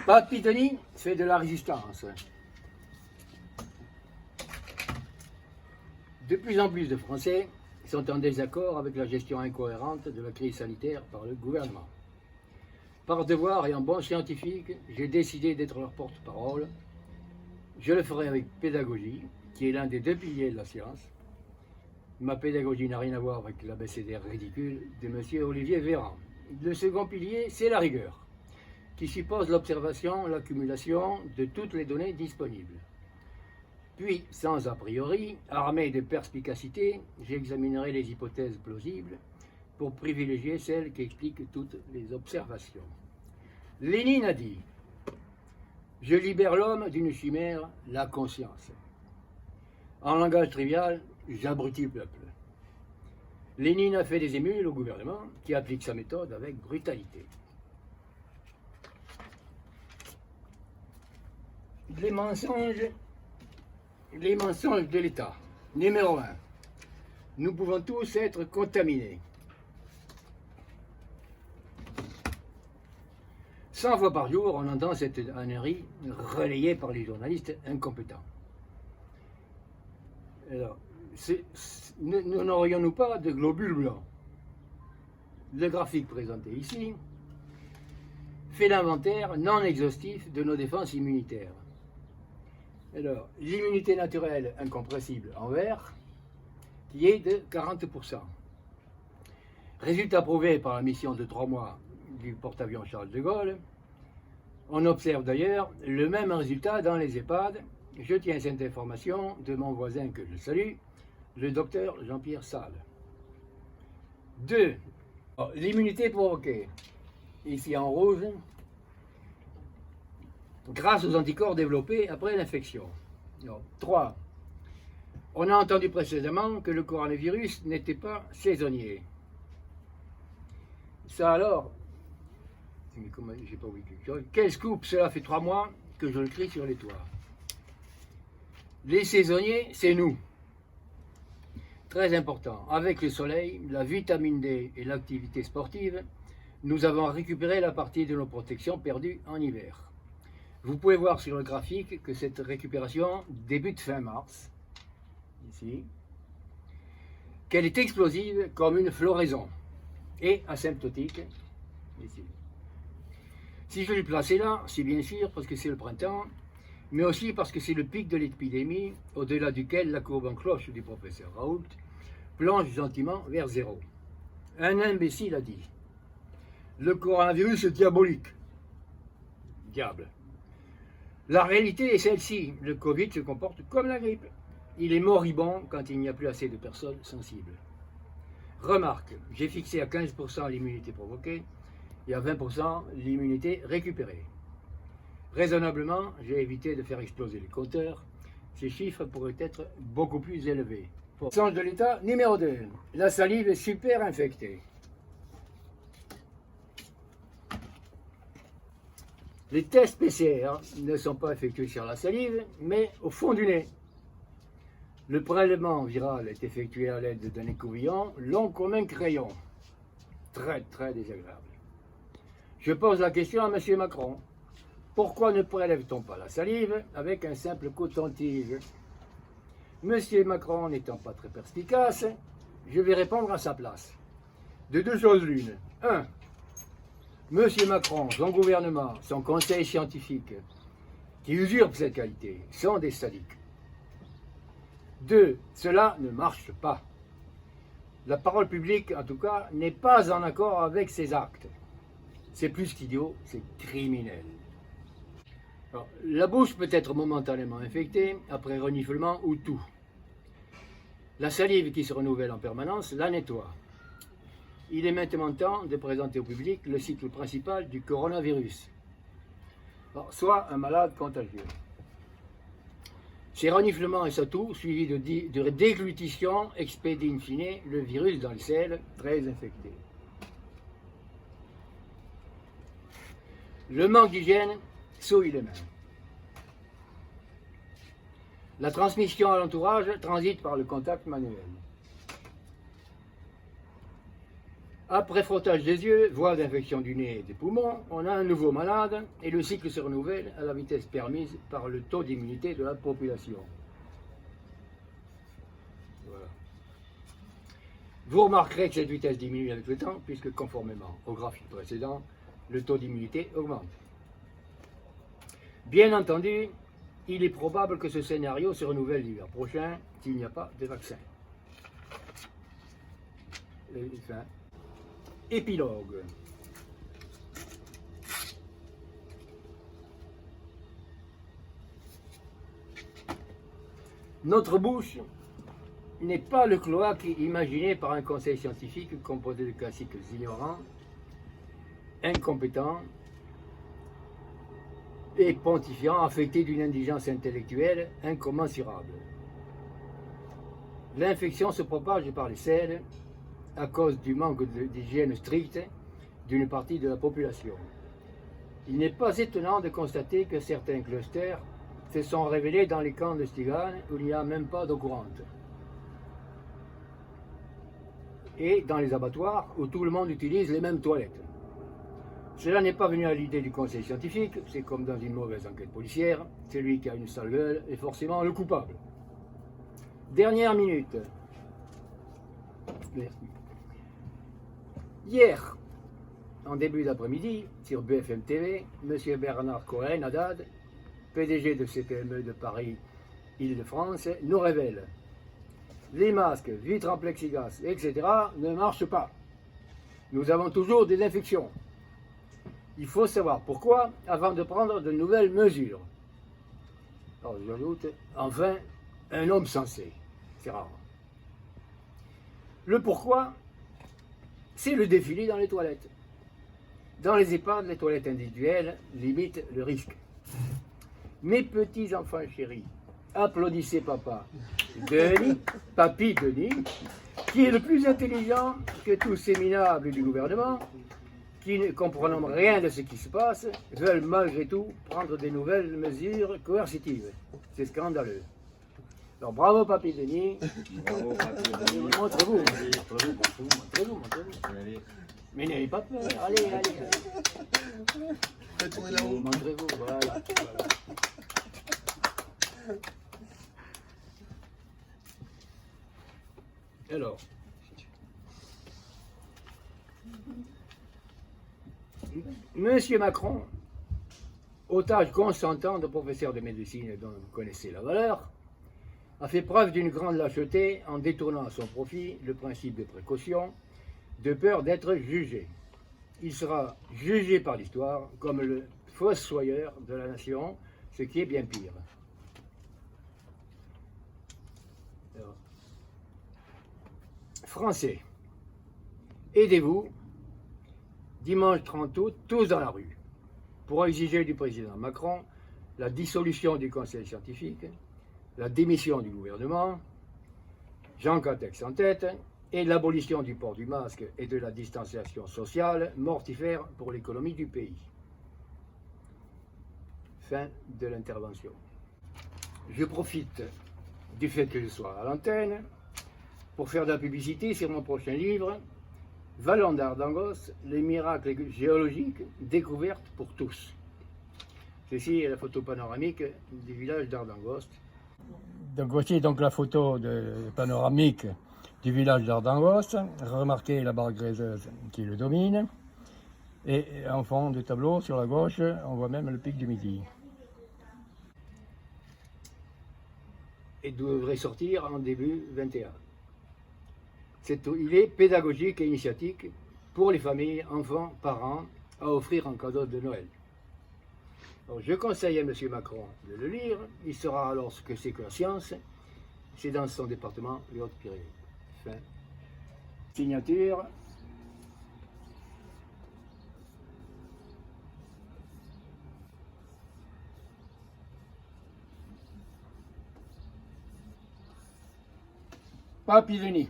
Pas de Pitoni fait de la résistance. De plus en plus de Français sont en désaccord avec la gestion incohérente de la crise sanitaire par le gouvernement. Par devoir et en bon scientifique, j'ai décidé d'être leur porte-parole. Je le ferai avec pédagogie, qui est l'un des deux piliers de la science. Ma pédagogie n'a rien à voir avec l'abécédaire ridicule de M. Olivier Véran. Le second pilier, c'est la rigueur, qui suppose l'observation, l'accumulation de toutes les données disponibles. Puis, sans a priori, armé de perspicacité, j'examinerai les hypothèses plausibles pour privilégier celles qui expliquent toutes les observations. Lénine a dit « Je libère l'homme d'une chimère, la conscience ». En langage trivial, j'abrutis le peuple. Lénine a fait des émules au gouvernement qui applique sa méthode avec brutalité. Les mensonges de l'État. Numéro 1. Nous pouvons tous être contaminés. 100 fois par jour, on entend cette ânerie relayée par les journalistes incompétents. Alors, n'aurions-nous pas de globules blancs? Le graphique présenté ici fait l'inventaire non exhaustif de nos défenses immunitaires. Alors, l'immunité naturelle incompressible en vert, qui est de 40%. Résultat prouvé par la mission de 3 mois du porte-avions Charles de Gaulle. On observe d'ailleurs le même résultat dans les EHPAD. Je tiens cette information de mon voisin que je salue, le docteur Jean-Pierre Salle. 2. L'immunité provoquée, ici en rouge, grâce aux anticorps développés après l'infection. 3. On a entendu précédemment que le coronavirus n'était pas saisonnier. Ça alors, j'ai pas oublié quelque chose. Quel scoop, cela fait 3 mois que je le crie sur les toits. Les saisonniers, c'est nous. Très important. Avec le soleil, la vitamine D et l'activité sportive, nous avons récupéré la partie de nos protections perdues en hiver. Vous pouvez voir sur le graphique que cette récupération débute fin mars, ici, qu'elle est explosive comme une floraison et asymptotique, ici. Si je l'ai placé là, c'est bien sûr parce que c'est le printemps, mais aussi parce que c'est le pic de l'épidémie, au-delà duquel la courbe en cloche du professeur Raoult plonge gentiment vers zéro. Un imbécile a dit « Le coronavirus est diabolique ». Diable. La réalité est celle-ci, le Covid se comporte comme la grippe. Il est moribond quand il n'y a plus assez de personnes sensibles. Remarque, j'ai fixé à 15% l'immunité provoquée et à 20% l'immunité récupérée. Raisonnablement, j'ai évité de faire exploser les compteurs. Ces chiffres pourraient être beaucoup plus élevés. Sens de l'État, numéro 2. La salive est super infectée. Les tests PCR ne sont pas effectués sur la salive, mais au fond du nez. Le prélèvement viral est effectué à l'aide d'un écouvillon long comme un crayon. Très, très désagréable. Je pose la question à M. Macron. Pourquoi ne prélève-t-on pas la salive avec un simple coton-tige? M. Macron n'étant pas très perspicace, je vais répondre à sa place. De deux choses l'une. 1. M. Macron, son gouvernement, son conseil scientifique, qui usurpent cette qualité, sont des sadiques. 2. Cela ne marche pas. La parole publique, en tout cas, n'est pas en accord avec ses actes. C'est plus qu'idiot, c'est criminel. Alors, la bouche peut être momentanément infectée après reniflement ou toux. La salive qui se renouvelle en permanence la nettoie. Il est maintenant temps de présenter au public le cycle principal du coronavirus, soit un malade contagieux. Ces reniflements et sa toux, suivis de déglutition, expédient in fine le virus dans le sel, très infecté. Le manque d'hygiène souille les mains. La transmission à l'entourage transite par le contact manuel. Après frottage des yeux, voie d'infection du nez et des poumons, on a un nouveau malade et le cycle se renouvelle à la vitesse permise par le taux d'immunité de la population. Voilà. Vous remarquerez que cette vitesse diminue avec le temps, puisque conformément au graphique précédent, le taux d'immunité augmente. Bien entendu, il est probable que ce scénario se renouvelle l'hiver prochain s'il n'y a pas de vaccin. Enfin, épilogue. Notre bouche n'est pas le cloaque imaginé par un conseil scientifique composé de classiques ignorants, incompétents et pontifiants, affectés d'une indigence intellectuelle incommensurable. L'infection se propage par les selles à cause du manque d'hygiène stricte d'une partie de la population. Il n'est pas étonnant de constater que certains clusters se sont révélés dans les camps de Stigan où il n'y a même pas d'eau courante. Et dans les abattoirs où tout le monde utilise les mêmes toilettes. Cela n'est pas venu à l'idée du conseil scientifique, c'est comme dans une mauvaise enquête policière, celui qui a une sale gueule est forcément le coupable. Dernière minute. Merci. Hier, en début d'après-midi, sur BFM TV, M. Bernard Cohen-Haddad, PDG de CPME de Paris, Île-de-France, nous révèle: les masques, vitres en plexiglas, etc. ne marchent pas. Nous avons toujours des infections. Il faut savoir pourquoi avant de prendre de nouvelles mesures. Alors j'ajoute, enfin, un homme sensé. C'est rare. Le pourquoi, c'est le défilé dans les toilettes. Dans les EHPAD, les toilettes individuelles limitent le risque. Mes petits enfants chéris, applaudissez papa. Denis, papy Denis, qui est le plus intelligent que tous ces minables du gouvernement, qui ne comprenant rien de ce qui se passe, veulent malgré tout prendre des nouvelles mesures coercitives. C'est scandaleux. Alors bravo papy Denis. Bravo papy Denis. Montrez-vous. Mais n'ayez pas peur. Allez. Montrez-vous. Voilà. Alors, Monsieur Macron, otage consentant de professeur de médecine dont vous connaissez la valeur, a fait preuve d'une grande lâcheté en détournant à son profit le principe de précaution, de peur d'être jugé. Il sera jugé par l'histoire comme le fossoyeur de la nation, ce qui est bien pire. Alors, Français, aidez-vous, dimanche 30 août, tous dans la rue, pour exiger du président Macron la dissolution du conseil scientifique, la démission du gouvernement, Jean Castex en tête, et l'abolition du port du masque et de la distanciation sociale, mortifère pour l'économie du pays. Fin de l'intervention. Je profite du fait que je sois à l'antenne pour faire de la publicité sur mon prochain livre, Vallon d'Ardangos, les miracles géologiques découvertes pour tous. Ceci est la photo panoramique du village d'Ardangos. Donc voici donc la photo panoramique du village d'Ardangos. Remarquez la barre gréseuse qui le domine. Et en fond du tableau, sur la gauche, on voit même le pic du Midi. Et devrait sortir en début 21. Il est pédagogique et initiatique pour les familles, enfants, parents, à offrir en cadeau de Noël. Alors, je conseille à M. Macron de le lire. Il saura alors ce que c'est que la science. C'est dans son département, les Hautes-Pyrénées. Fin. Signature. Papy Denis.